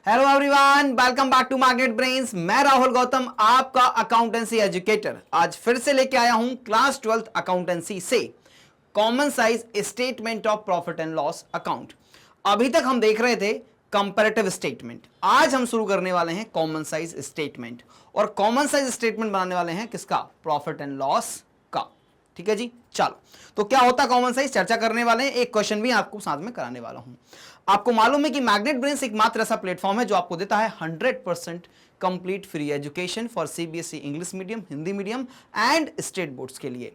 Hello everyone, welcome back to magnet brains. मैं राहुल गौतम, आपका accountancy educator. आज फिर से लेके आया हूं क्लास 12th अकाउंटेंसी से common size statement of profit and loss account. अभी तक हम देख रहे थे कंपैरेटिव स्टेटमेंट, आज हम शुरू करने वाले हैं कॉमन साइज स्टेटमेंट। और कॉमन साइज स्टेटमेंट बनाने वाले हैं किसका? प्रॉफिट एंड लॉस का। ठीक है जी, चलो तो क्या होता है कॉमन साइज, चर्चा करने वाले हैं। एक क्वेश्चन भी आपको साथ में कराने वाला हूं। आपको मालूम है कि मैग्नेट ब्रेन्स एकमात्र ऐसा प्लेटफॉर्म है जो आपको देता है 100% complete free education for CBSE English medium, Hindi medium and state boards के लिए।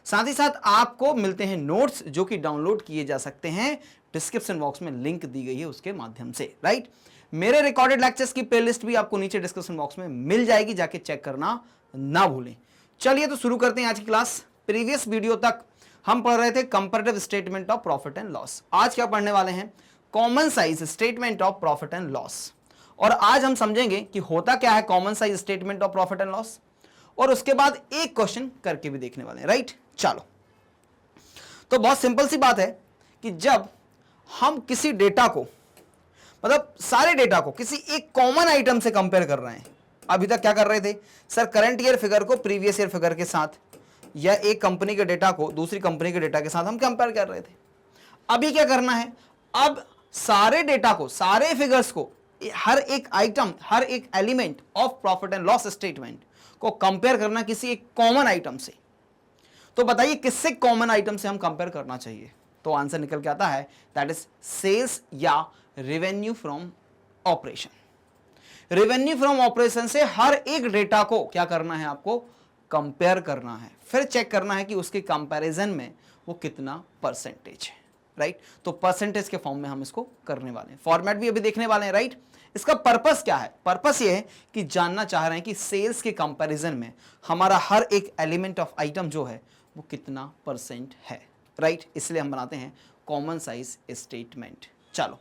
साथ ही साथ आपको मिलते हैं नोट्स जो कि डाउनलोड किए जा सकते हैं, डिस्क्रिप्शन बॉक्स में लिंक दी गई है उसके माध्यम से। राइट, मेरे रिकॉर्डेड लेक्चर्स की प्लेलिस्ट भी आपको नीचे डिस्क्रिप्शन बॉक्स में मिल जाएगी, जाके चेक करना ना भूलें। चलिए तो शुरू करते हैं आज की क्लास। प्रीवियस वीडियो तक हम पढ़ रहे थे comparative statement of profit and loss. आज क्या पढ़ने वाले हैं? Common size statement of profit and loss. और आज हम समझेंगे कि होता क्या है common size statement of profit and loss, और उसके बाद एक क्वेश्चन करके भी देखने वाले हैं। राइट, चलो तो बहुत सिंपल सी बात है कि जब हम किसी डेटा को, मतलब सारे डेटा को किसी एक कॉमन आइटम से कंपेयर कर रहे हैं। अभी तक क्या कर रहे थे सर? करंट ईयर फिगर को प्रीवियस ईयर फिगर के साथ, या एक कंपनी के डेटा को दूसरी कंपनी के डेटा के साथ हम कंपेयर कर रहे थे। अभी क्या करना है? अब सारे डेटा को, सारे फिगर्स को, हर एक आइटम, हर एक element of profit and loss statement को कंपेयर करना किसी एक कॉमन आइटम से। तो बताइए किससे कॉमन आइटम से हम कंपेयर करना चाहिए? तो आंसर निकल के आता है दैट इज सेल्स या revenue from operation. Revenue from operation से हर एक डेटा को क्या करना है? आपको कंपेयर करना है, फिर चेक करना है कि उसके कंपैरिजन में वो कितना परसेंटेज है। राइट, तो परसेंटेज के फॉर्म में हम इसको करने वाले हैं। फॉर्मेट भी अभी देखने वाले हैं। राइट, इसका पर्पस क्या है? पर्पस ये है कि जानना चाह रहे हैं कि सेल्स के कंपैरिजन में हमारा हर एक एलिमेंट ऑफ आइटम जो है वो कितना परसेंट है। राइट, इसलिए हम बनाते हैं कॉमन साइज स्टेटमेंट। चलो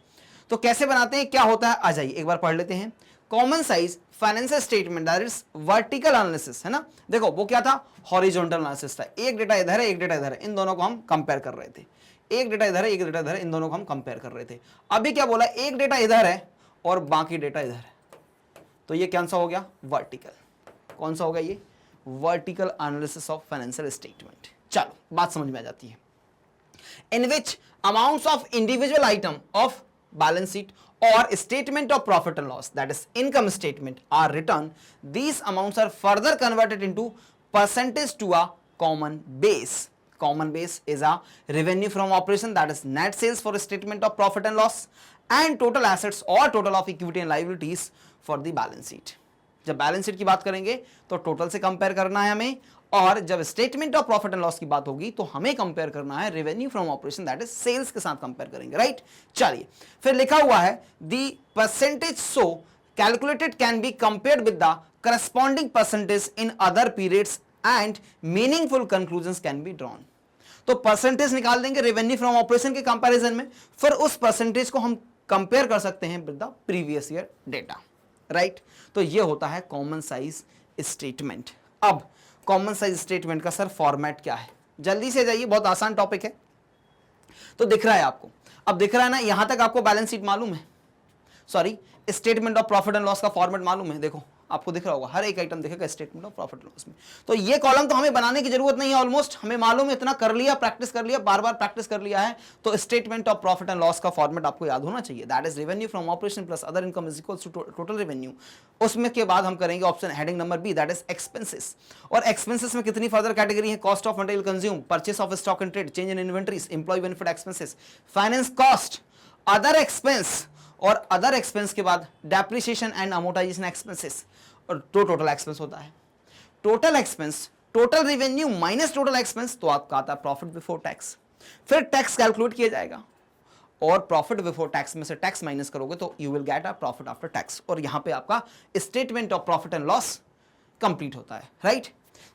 तो कैसे बनाते हैं, क्या होता है, आ जाइए एक बार पढ़ लेते हैं। Common size financial statement that is vertical analysis, है ना। देखो वो क्या था? हॉरिजॉन्टल एनालिसिस था। एक डेटा इधर है, एक डेटा इधर है, इन दोनों को हम कंपेयर कर रहे थे। एक डेटा इधर है, एक डेटा इधर है, इन दोनों को हम कंपेयर कर रहे थे। अभी क्या बोला? एक डेटा इधर है और बाकी डेटा इधर है, तो ये कौन सा हो गया? वर्टिकल। कौन सा हो गया ये? Vertical analysis of financial statement. चलो बात समझ में आ जाती है। In which amounts of individual item of balance sheet or statement of profit and loss, that is income statement, are written, these amounts are further converted into percentage to a common base. Common base is a revenue from operation, that is net sales for statement of profit and loss, and total assets or total of equity and liabilities for the balance sheet. जब balance sheet की बात करेंगे तो total से compare करना है हमें, और जब statement of profit and loss की बात होगी तो हमें कंपेयर करना है revenue from operation, that is sales के साथ कंपेयर करेंगे। राइट, चलिए फिर लिखा हुआ है the percentage so calculated can be compared with the corresponding percentage in other periods and meaningful conclusions can be drawn. तो परसेंटेज निकाल देंगे रेवेन्यू फ्रॉम ऑपरेशन के कंपैरिजन में, फिर उस परसेंटेज को हम कंपेयर कर सकते हैं with the previous year data. Right, तो ये होता है कॉमन साइज स्टेटमेंट। अब कॉमन साइज स्टेटमेंट का सर फॉर्मेट क्या है? जल्दी से जाइए, बहुत आसान टॉपिक है। तो दिख रहा है आपको, अब दिख रहा है ना, यहां तक आपको बैलेंस शीट मालूम है, sorry statement of profit and loss का फॉर्मेट मालूम है। देखो आपको दिख रहा होगा, हर एक आइटम दिखेगा statement of profit and loss में। तो ये कॉलम तो हमें बनाने की जरूरत नहीं है, ऑलमोस्ट हमें मालूम है, इतना कर लिया, प्रैक्टिस कर लिया, बार बार प्रैक्टिस कर लिया है। तो statement of profit and loss का फॉर्मेट आपको याद होना चाहिए, that is revenue from operation plus other income is equals to total revenue. उसमें के बाद हम करेंगे option heading number B, that is expenses. और एक्सपेंसेस में कितनी फर्दर कैटेगरी है? Cost of material consume, purchase of stock and trade, change in inventories, employ benefit expenses, finance cost, other expense, और अदर एक्सपेंस के बाद depreciation and amortisation expenses, और तो total expense होता है। Total expense, total revenue minus total expense, तो आपका आता है प्रॉफिट बिफोर टैक्स। फिर टैक्स कैलकुलेट किया जाएगा, और प्रॉफिट बिफोर टैक्स में से टैक्स माइनस करोगे तो you will get a profit after tax, और यहां पे आपका statement of profit and loss complete होता है। राइट,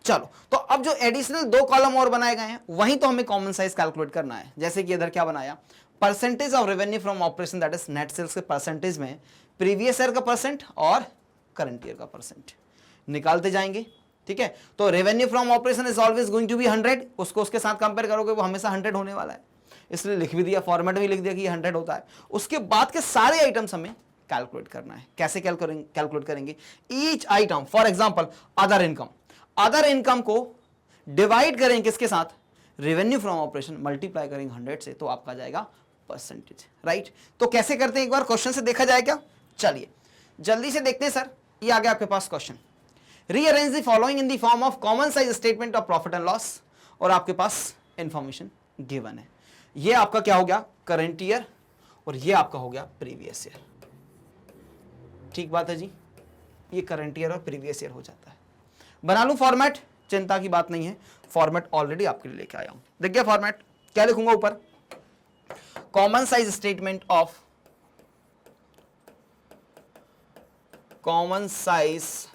चलो तो अब जो एडिशनल दो कॉलम और बनाए गए हैं वहीं तो हमें कॉमन साइज कैलकुलेट करना है। जैसे कि इधर क्या बनाया? Percentage of revenue from operation, that is net sales के परसेंटेज में प्रीवियस ईयर का परसेंट और करंट ईयर का परसेंट निकालते जाएंगे। ठीक है, तो revenue from operation is always going to be 100, उसको उसके साथ कंपेयर करोगे वो हमेशा 100 होने वाला है, इसलिए लिख भी दिया, फॉर्मेट भी लिख दिया कि 100 होता है। उसके बाद के सारे आइटम्स हमें कैलकुलेट करना है। कैसे कैलकुलेट करेंगे? Each item, for example other income, other income को डिवाइड करेंगे किसके साथ? रेवेन्यू फ्रॉम ऑपरेशन, मल्टीप्लाई करेंगे 100 से, तो आपका जाएगा परसेंटेज, राइट। तो कैसे करते हैं, एक बार क्वेश्चन से देखा जाए क्या? चलिए जल्दी से देखते हैं सर। ये आ गया आपके पास question, rearrange the following in the form of common size statement of profit and loss, और आपके पास इंफॉर्मेशन गिवन है। ये आपका क्या हो गया? करंट ईयर, और ये आपका हो गया प्रीवियस ईयर। ठीक बात है जी, ये करंट ईयर और प्रीवियस ईयर हो जाता है। बना लूं फॉर्मेट? चिंता की बात नहीं है, फॉर्मेट ऑलरेडी आपके लिए लेके आया हूं। देख गया फॉर्मेट? क्या लिखूंगा ऊपर? Common size statement of, common size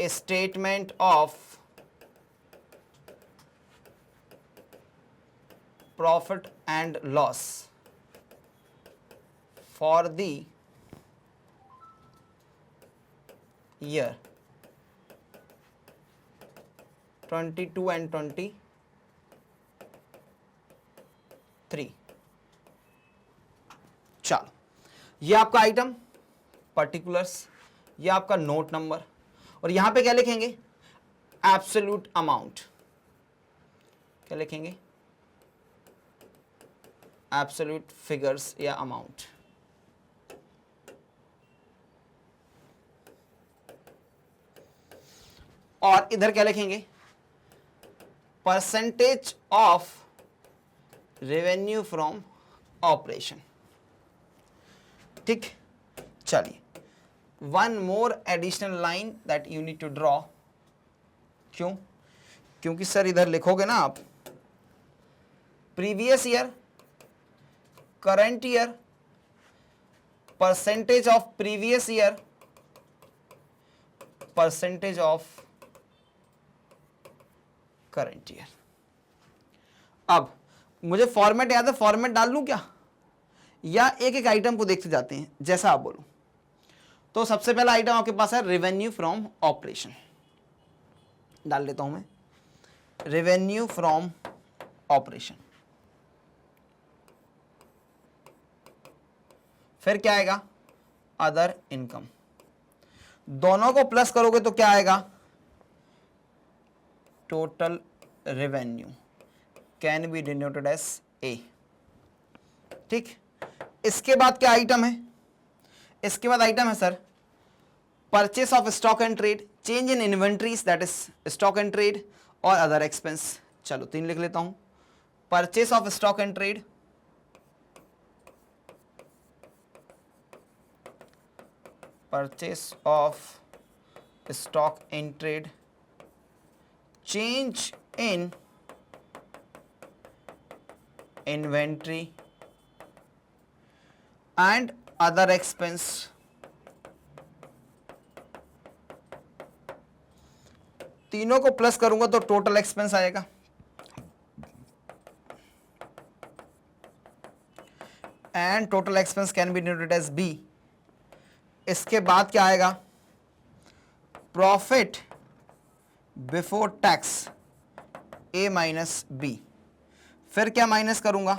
statement of profit and loss for the year 22 and 23। चलो, ये आपका आइटम पर्टिकुलर्स, ये आपका नोट नंबर, और यहां पे क्या लिखेंगे? Absolute amount. क्या लिखेंगे? एब्सोल्यूट फिगर्स या अमाउंट। और इधर क्या लिखेंगे? Percentage of revenue from operation. ठीक, चलिए one more additional line that you need to draw. क्यों? क्योंकि सर इधर लिखोगे ना आप previous year, current year, percentage of previous year, percentage of current year. अब मुझे फॉर्मेट याद है, फॉर्मेट डाल लूं क्या, या एक एक आइटम को देखते जाते हैं? जैसा आप बोलो। तो सबसे पहला आइटम आपके पास है रेवेन्यू फ्रॉम ऑपरेशन, डाल देता हूं मैं रेवेन्यू फ्रॉम ऑपरेशन। फिर क्या आएगा? Other income. दोनों को प्लस करोगे तो क्या आएगा? Total revenue, can be denoted as A. ठीक, इसके बाद क्या आइटम है? इसके बाद आइटम है sir purchase of stock and trade, change in inventories that is stock and trade, और अदर एक्सपेंस। चलो 3 लिख लेता हूं। Purchase of stock and trade, purchase of stock and trade, change in inventory and other expense। तीनों को plus करूंगा तो total expense आएगा। And total expense can be denoted as B. इसके बाद क्या आएगा? Profit before tax A minus B. फिर क्या माइनस करूंगा?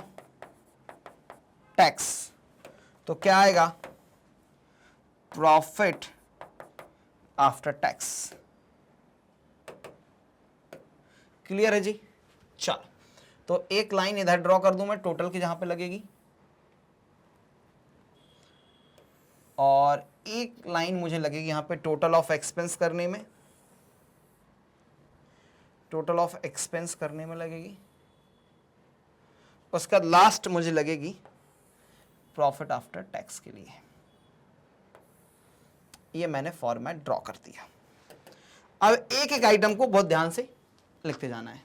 टैक्स। तो क्या आएगा? Profit after tax. क्लियर है जी? चलो, तो एक लाइन इधर ड्रॉ कर दूं मैं टोटल की जहां पे लगेगी, और एक लाइन मुझे लगेगी यहां पे टोटल ऑफ एक्सपेंस करने में, टोटल ऑफ एक्सपेंस करने में लगेगी। उसका लास्ट मुझे लगेगी प्रॉफिट आफ्टर टैक्स के लिए। ये मैंने फॉर्मेट ड्रॉ कर दिया। अब एक एक आइटम को बहुत ध्यान से लिखते जाना है।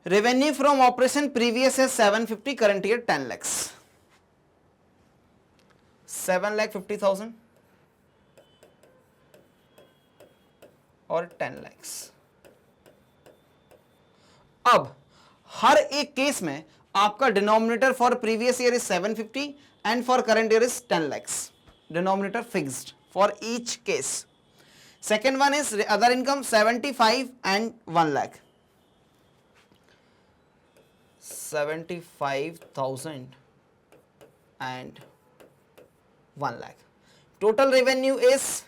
रेवेन्यू फ्रॉम ऑपरेशन प्रीवियस है 750, करंट ईयर 10 lakhs, 7,50,000 और 10 lakhs। अब हर एक केस में आपका denominator for previous year is 750 and for current year is 10 lakhs। Denominator fixed for each case. Second one is other income 75 and 1 lakh, 75,000 and 1 lakh. Total revenue is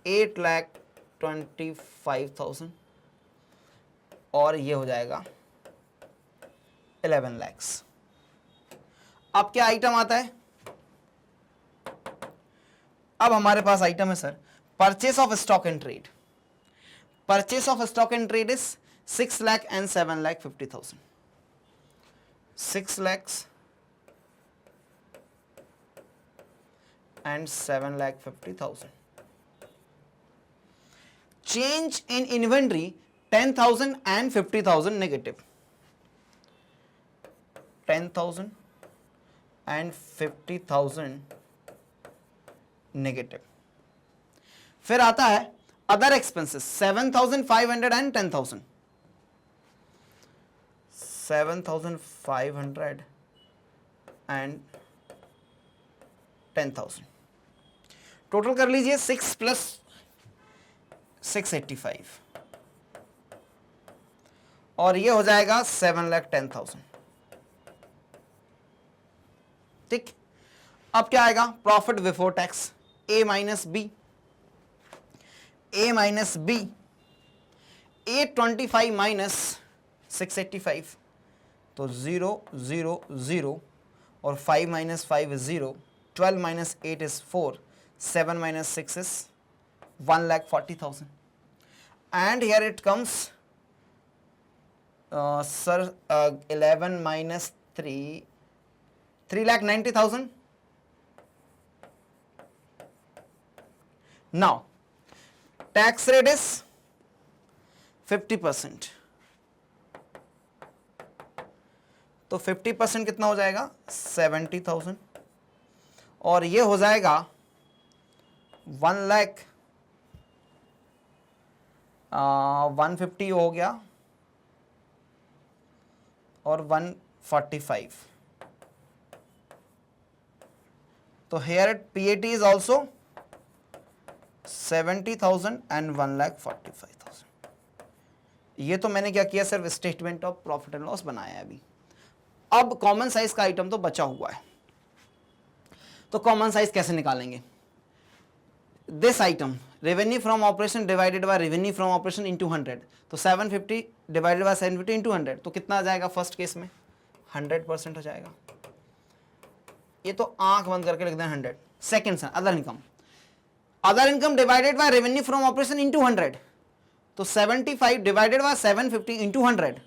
8,25,000 और ये हो जाएगा 11 lakhs. अब क्या आइटम आता है? अब हमारे पास आइटम है sir purchase of stock and trade. Purchase of stock and trade is 6 lakh and 7,50,000. 6 lakhs and 7,50,000. Change in inventory 10,000 and 50,000 negative. 10,000 and 50,000 negative. फिर आता है other expenses 7,500 and 10,000. 7,500 and 10,000. Total कर लीजिए 6 plus 685 और ये हो जाएगा 7,10,000. ठीक. अब क्या आएगा? Profit before tax A minus B. A minus B 825 minus 685 तो 0 0 0 और 5 minus 5 is 0. 12 minus 8 is 4. 7 minus 6 is 1,40,000. And here it comes sir 11 minus 3 3,90,000. Now tax rate is 50%. तो 50% कितना हो जाएगा? 70,000 और ये हो जाएगा 1,150 हो गया और 145. तो here PAT is also 70,000 and 1,45,000. ये तो मैंने क्या किया सिर्फ statement of profit and loss बनाया है अभी. अब कॉमन साइज का आइटम तो बचा हुआ है तो कॉमन साइज कैसे निकालेंगे? This item revenue from operation divided by revenue from operation into 100 तो 750 डिवाइडेड बाय 750 इनटू 100 तो कितना आ जाएगा? फर्स्ट केस में 100% हो जाएगा. ये तो आंख बंद करके लिख दें 100. Second son other income divided by revenue from operation into 100 तो 75 डिवाइडेड बाय 750 इनटू 100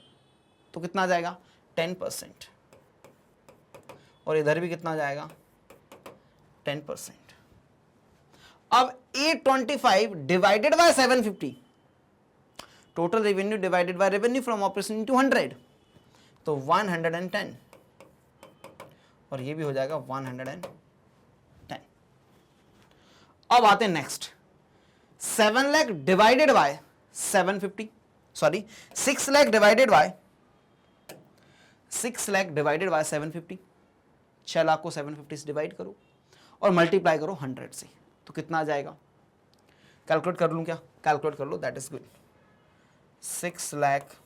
तो कितना आ जाएगा? 10%. और इधर भी कितना आ जाएगा? 10%. अब 825 divided by 750 total revenue divided by revenue from operation into 100 तो 110 और ये भी हो जाएगा 110. अब आते हैं next 7 lakh divided bye 750 sorry 6 lakh divided bye 750. 6 lakh को 750 से डिवाइड करो और मल्टीप्लाई करो 100 से तो कितना आ जाएगा? कैलकुलेट कर लूं क्या? कैलकुलेट कर लो, that is good. 6 lakh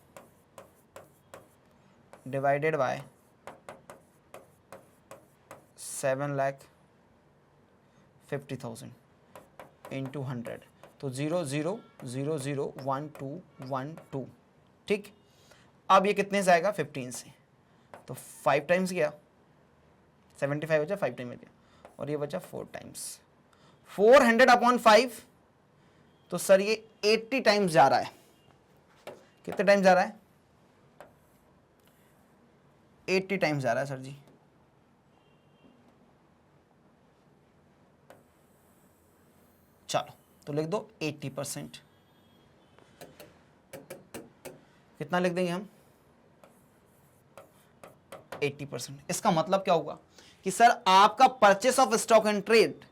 divided by 7,50,000 into 100 तो 0 0 0 0 1 2 1 2. ठीक. अब ये कितने से आएगा? 15 से तो 5 टाइम्स गया 75 बचा 5 टाइम गया और ये बचा 4 टाइम्स 400 अपॉन 5 तो सर ये 80 टाइम्स जा रहा है. कितने टाइम्स जा रहा है? 80 टाइम्स जा रहा है सर जी. चलो तो लिख दो 80%. कितना लिख देंगे हम? 80%. इसका मतलब क्या होगा कि सर आपका purchase of stock and trade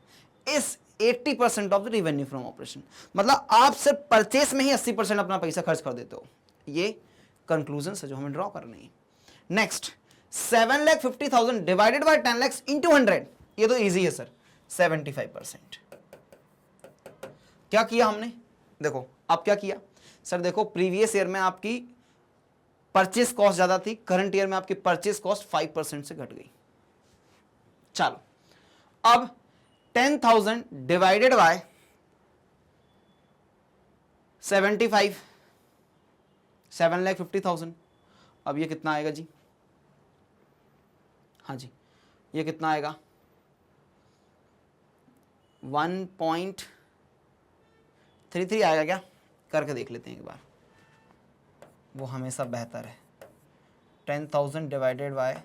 is 80% of the revenue from operation. मतलब आप सिर्फ परचेस में ही 80% अपना पैसा खर्च कर देते हो. ये कंक्लूजन है जो हमें ड्रॉ करनी है. Next 7,50,000 divided by 10 lakh into 100 ये तो इजी है सर 75%. क्या किया हमने? देखो अब क्या किया सर? देखो प्रीवियस ईयर में आपकी परचेस कॉस्ट ज्यादा थी, करंट ईयर में आपकी परचेस कॉस्ट 5% से घट गई. चलो अब 10,000 डिवाइडेड बाय 75, 7,50,000। अब ये कितना आएगा जी? हाँ जी, ये कितना आएगा? 1.33 आएगा क्या? करके देख लेते हैं एक बार, वो हमेशा बेहतर है। 10,000 डिवाइडेड बाय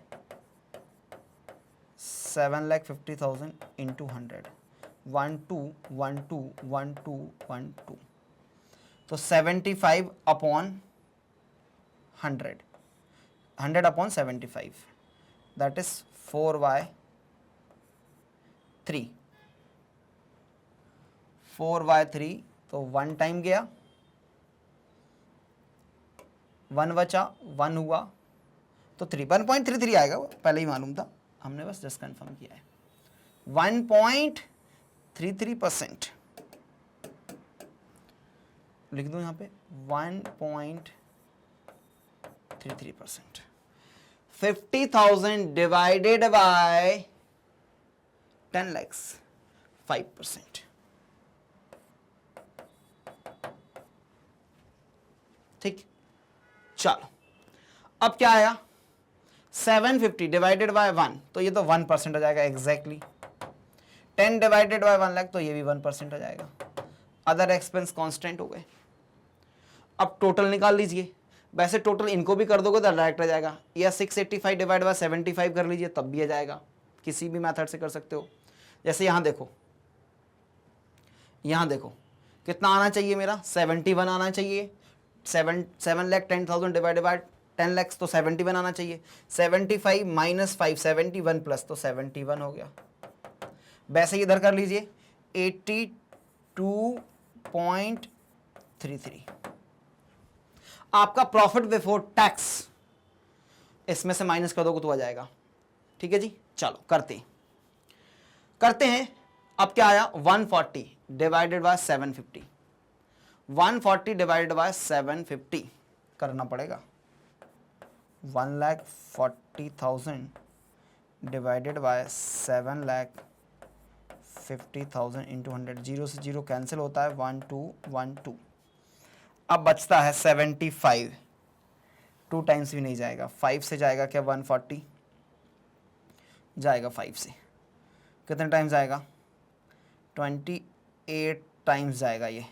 7,50,000 इंटू 100, 12 तो 75 अपॉन 100, 100 अपॉन 75, दैट इज 4/3, 4/3। तो 1 टाइम गया, 1 बचा, 1 हुआ तो 1.33 आएगा, वो पहले ही मालूम था, हमने बस जस्ट कंफर्म किया है। 1.33% लिख दूं यहाँ पे, 1.33%। 50,000 डिवाइडेड बाय 10 lakhs, 5%। ठीक, चलो अब क्या आया? 750 डिवाइडेड बाय 1, तो ये तो 1% हो जाएगा एग्जैक्टली। 10 डिवाइडेड बाय 1 लाख, तो ये भी 1% हो जाएगा। अदर एक्सपेंस कांस्टेंट हो गए। अब टोटल निकाल लीजिए, वैसे टोटल इनको भी कर दोगे तो डायरेक्ट आ जाएगा, या 685 डिवाइड बाय 75 कर लीजिए तब भी आ जाएगा, किसी भी मेथड से कर सकते हो। जैसे यहाँ देखो, यहाँ देखो कितना आना चाहिए मेरा? 71 आना चाहिए। 7,10,000 डिवाइडेड बाय 10 lakhs, तो 71 आना चाहिए। 75 माइनस 5, 71 प्लस, तो 71 हो गया। वैसे ही इधर कर लीजिए, 82.33 आपका प्रॉफिट बिफोर टैक्स, इसमें से माइनस कर दोगे तो आ जाएगा। ठीक है जी, चलो करते हैं। अब क्या आया? 140 डिवाइडेड बाय 750, 140 डिवाइडेड बाय 750 करना पड़ेगा। 1,40,000 डिवाइडेड बाय 7,50,000 इंटू 100, 0 से 0 कैंसिल होता है, 1212। अब बचता है 75, 2 टाइम्स भी नहीं जाएगा, 5 से जाएगा क्या? 140 जाएगा 5 से, कितने टाइम्स जाएगा? 28 टाइम्स जाएगा ये,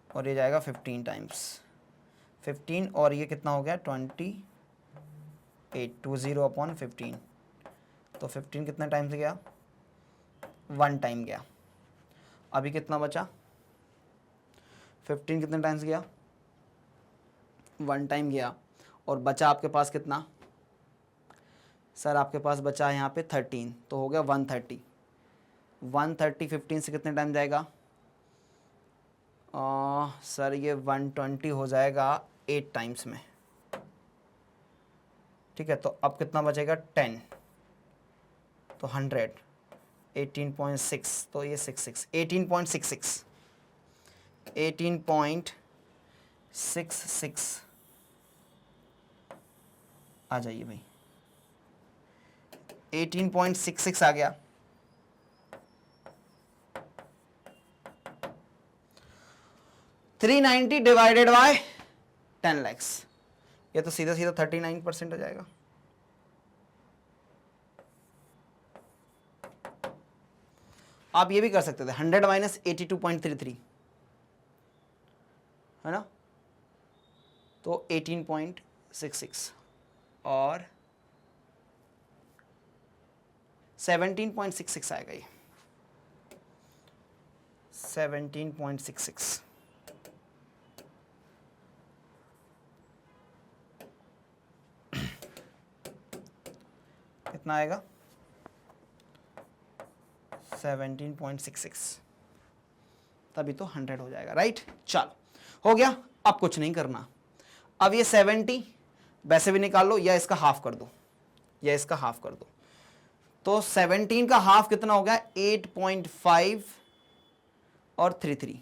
और ये जाएगा 15 टाइम्स, 15 और ये कितना हो गया? 28, 20 अपॉन 15, तो 15 कितने टाइम्स गया? 1 टाइम गया। अभी कितना बचा? 15 कितने टाइम्स गया? 1 टाइम गया, और बचा आपके पास कितना? सर आपके पास बचा है यहाँ पे 13, तो हो गया 130। 130 15 से कितने टाइम जाएगा? सर ये 120 हो जाएगा 8 टाइम्स में। ठीक है, तो अब कितना बचेगा? 10, तो 100, 18.6, तो ये 66, 18.66, 18.66 आ जाइए भाई, 18.66 आ गया। $390 डिवाइडेड बाय 10 lakhs, ये तो सीधा सीधा 39% हो जाएगा। आप ये भी कर सकते थे, 100 माइनस 82.33 है ना, तो 18.66 और 17.66 आएगा ये, 17.66। कितना आएगा? 17.66, तभी तो 100 हो जाएगा, राइट। चलो हो गया, अब कुछ नहीं करना। अब ये 70 वैसे भी निकाल लो, या इसका हाफ कर दो, या इसका हाफ कर दो, तो 17 का हाफ कितना हो गया? 8.5 और 33,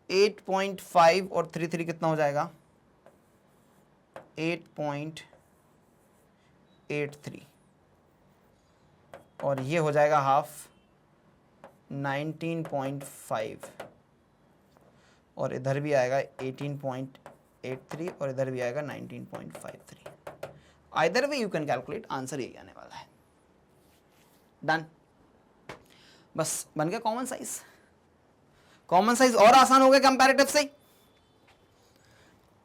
8.5 और 33 कितना हो जाएगा? 8.83। और ये हो जाएगा हाफ 19.5 और इधर भी आएगा 18.83 और इधर भी आएगा 19.53। Either way you can calculate, answer यही आने वाला है। डन, बस बन गया कॉमन साइज। कॉमन साइज और आसान हो गया कंपैरेटिव से।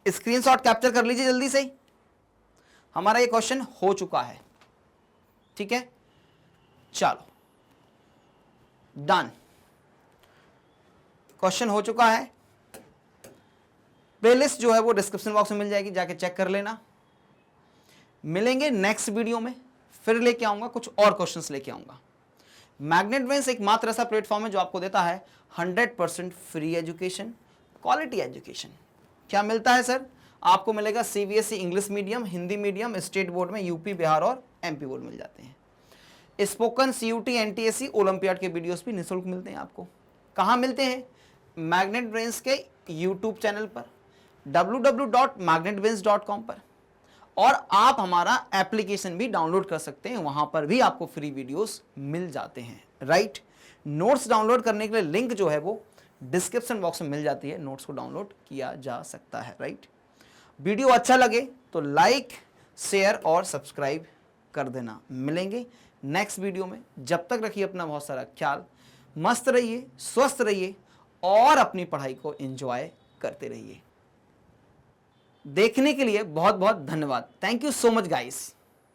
स्क्रीनशॉट कैप्चर कर लीजिए जल्दी से, हमारा ये क्वेश्चन हो चुका है। ठीक है, चलो डन, क्वेश्चन हो चुका है। प्लेलिस्ट जो है वो डिस्क्रिप्शन बॉक्स में मिल जाएगी, जाके चेक कर लेना। मिलेंगे नेक्स्ट वीडियो में, फिर लेके आऊंगा कुछ और क्वेश्चंस लेके आऊंगा। मैग्नेट ब्रेन्स एकमात्र ऐसा प्लेटफॉर्म है जो आपको देता है 100% फ्री एजुकेशन, क्वालिटी एजुकेशन। क्या मिलता है सर? आपको मिलेगा CBSE English medium, Hindi medium, state board में यूपी, बिहार और एमपी बोर्ड मिल जाते हैं। स्पोकन, सीयूटी, एनटीएससी, ओलंपियाड के वीडियोस भी निःशुल्क मिलते हैं आपको। कहाँ मिलते हैं? मैग्नेट ब्रेन्स के यूट्यूब चैनल पर, www.magnetbrains.com पर, और आप हमारा एप्लीकेशन भी डाउनलोड कर सकते हैं, वहां पर भी आपको फ्री वीडियोस मिल जाते हैं। राइट, नोट्स डाउनलोड करने के लिए लिंक जो है वो डिस्क्रिप्शन बॉक्स में मिल जाती है, नोट्स को डाउनलोड किया जा सकता है। राइट, वीडियो अच्छा लगे तो लाइक, शेयर और सब्सक्राइब कर देना। मिलेंगे नेक्स्ट वीडियो में, जब तक रखिए अपना बहुत सारा ख्याल, मस्त रहिए, स्वस्थ रहिए और अपनी पढ़ाई को एंजॉय करते रहिए। देखने के लिए बहुत बहुत धन्यवाद। Thank you so much guys.